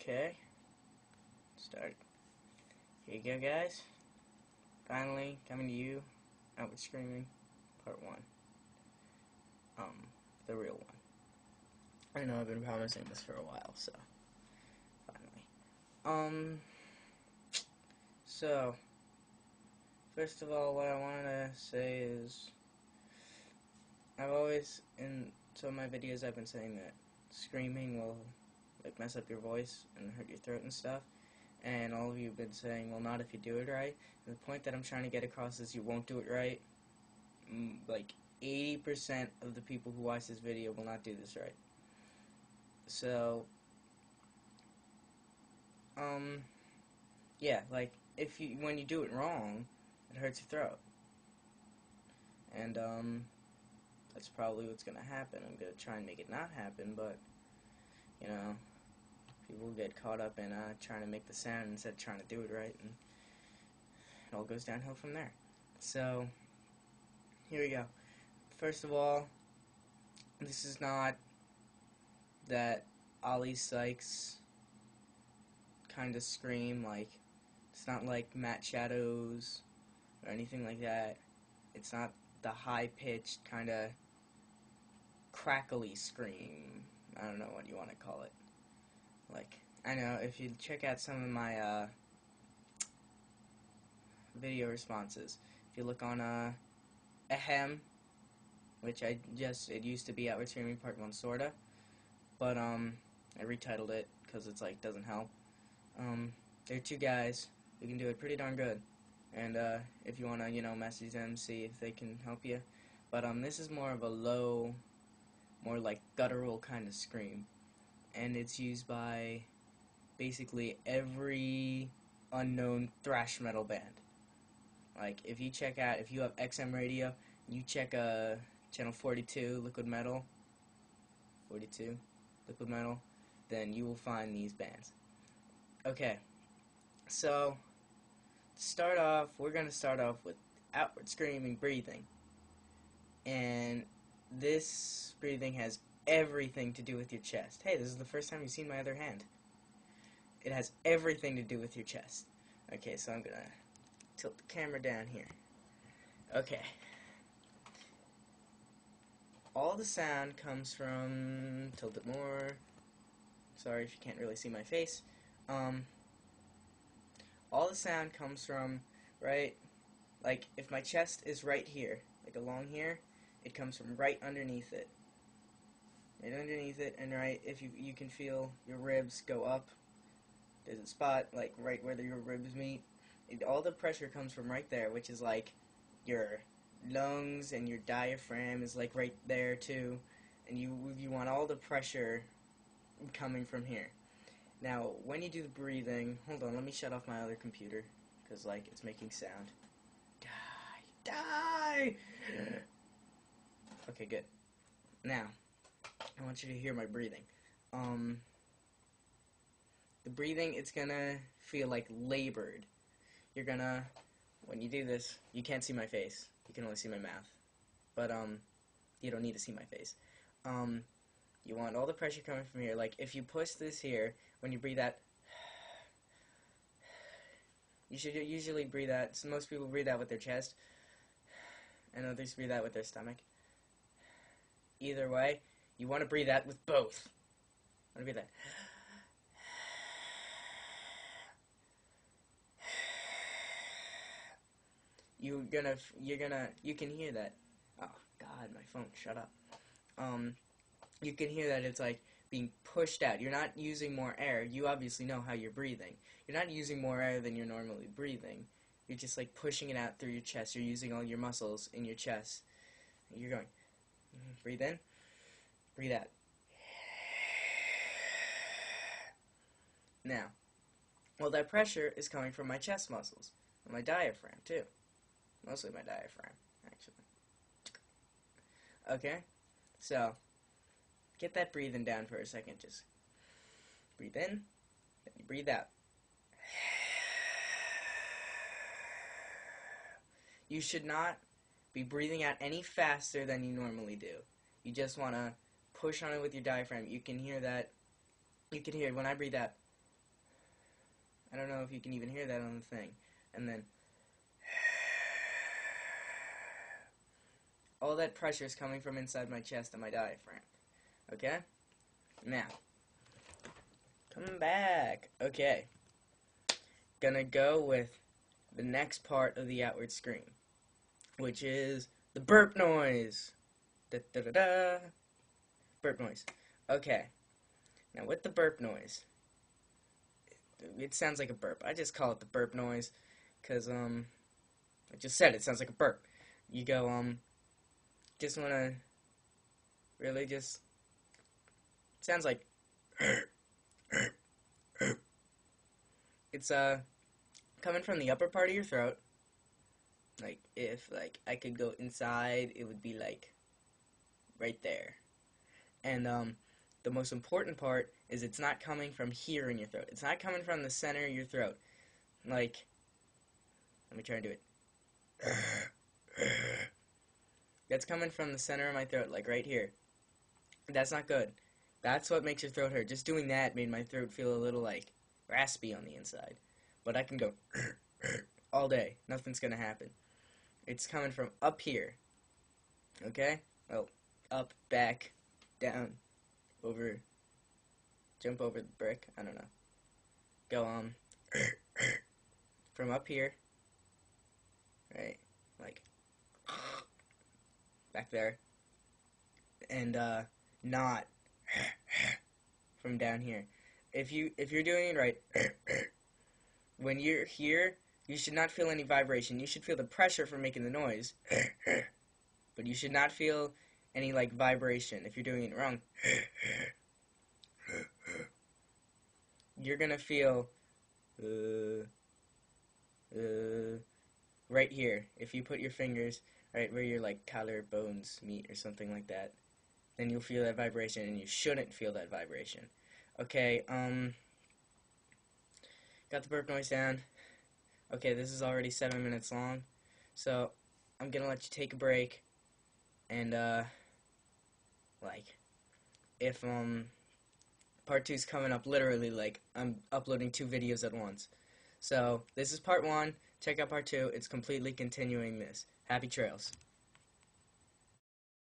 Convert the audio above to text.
Okay, start. Here you go, guys. Finally, coming to you, Outward Screaming, Part 1. The real one. I know I've been promising this for a while, so, finally. So, first of all, what I want to say is, I've always, in some of my videos, I've been saying that screaming will, like, mess up your voice and hurt your throat and stuff. And all of you have been saying, well, not if you do it right. And the point that I'm trying to get across is you won't do it right. Like, 80% of the people who watch this video will not do this right. So, yeah, like, when you do it wrong, it hurts your throat. And, that's probably what's gonna happen. I'm gonna try and make it not happen, but, you know, people get caught up in trying to make the sound instead of trying to do it right, and it all goes downhill from there. So, here we go. First of all, this is not that Ollie Sykes kind of scream, like, it's not like Matt Shadow's or anything like that. It's not the high-pitched, kind of crackly scream. I don't know what you want to call it. Like, I know, if you check out some of my video responses, if you look on Ahem, which it used to be Outward Screaming Part 1, sorta, but I retitled it because it's like, doesn't help. There are two guys who can do it pretty darn good, and if you want to, you know, message them, see if they can help you. But this is more of a low, more like guttural kind of scream, and it's used by basically every unknown thrash metal band. Like, if you check out, if you have XM radio, you check channel 42, Liquid Metal, 42, Liquid Metal, then you will find these bands. Okay, so, to start off, we're going to start off with outward screaming breathing. And this breathing has everything to do with your chest. Hey, this is the first time you've seen my other hand. It has everything to do with your chest. Okay, so I'm going to tilt the camera down here. Okay. All the sound comes from, tilt it more, sorry if you can't really see my face, all the sound comes from, right, like, if my chest is right here, like along here, it comes from right underneath it, and right, if you can feel your ribs go up, there's a spot, like, right where your ribs meet, all the pressure comes from right there, which is, like, your lungs, and your diaphragm is like right there too, and you want all the pressure coming from here. Now, when you do the breathing, hold on, let me shut off my other computer, because, like, it's making sound. Die! Okay, good. Now, I want you to hear my breathing. The breathing, it's gonna feel like labored. You're gonna, when you do this, you can't see my face. You can only see my mouth. But, you don't need to see my face. You want all the pressure coming from here. Like, if you push this here, when you breathe out, you should usually breathe out. So most people breathe out with their chest, and others breathe out with their stomach. Either way, you want to breathe out with both. I want to breathe out. You can hear that. Oh, God, my phone, shut up. You can hear that it's like being pushed out. You're not using more air. You obviously know how you're breathing. You're not using more air than you're normally breathing. You're just like pushing it out through your chest. You're using all your muscles in your chest. You're going, breathe in, breathe out. Now, well, that pressure is coming from my chest muscles, and my diaphragm too. Mostly my diaphragm, actually. Okay? So, get that breathing down for a second. Just breathe in, then you breathe out. You should not be breathing out any faster than you normally do. You just want to push on it with your diaphragm. You can hear that. You can hear it when I breathe out. I don't know if you can even hear that on the thing. And then all that pressure is coming from inside my chest and my diaphragm. Okay? Now, come back. Okay. Gonna go with the next part of the outward scream, which is the burp noise. Da da da da. Burp noise. Okay. Now with the burp noise, it sounds like a burp. I just call it the burp noise because I just said it sounds like a burp. You go just wanna really just sounds like it's coming from the upper part of your throat. Like if I could go inside, it would be like right there. And the most important part is it's not coming from here in your throat. It's not coming from the center of your throat. Like, let me try and do it. That's coming from the center of my throat, like right here. That's not good. That's what makes your throat hurt. Just doing that made my throat feel a little like raspy on the inside. But I can go all day. Nothing's gonna happen. It's coming from up here. Okay? Well, up, back, down, over, jump over the brick. I don't know. Go from up here. Right? Like back there. And not from down here. If you're doing it right, when you're here, you should not feel any vibration. You should feel the pressure from making the noise, but you should not feel any like vibration. If you're doing it wrong, you're gonna feel right here. If you put your fingers right where your like collarbones meet or something like that, then you'll feel that vibration, and you shouldn't feel that vibration. Okay, got the burp noise down. Okay, this is already 7 minutes long, so I'm gonna let you take a break, and if part 2's coming up literally, like I'm uploading 2 videos at once. So this is part 1. Check out part 2. It's completely continuing this. Happy trails.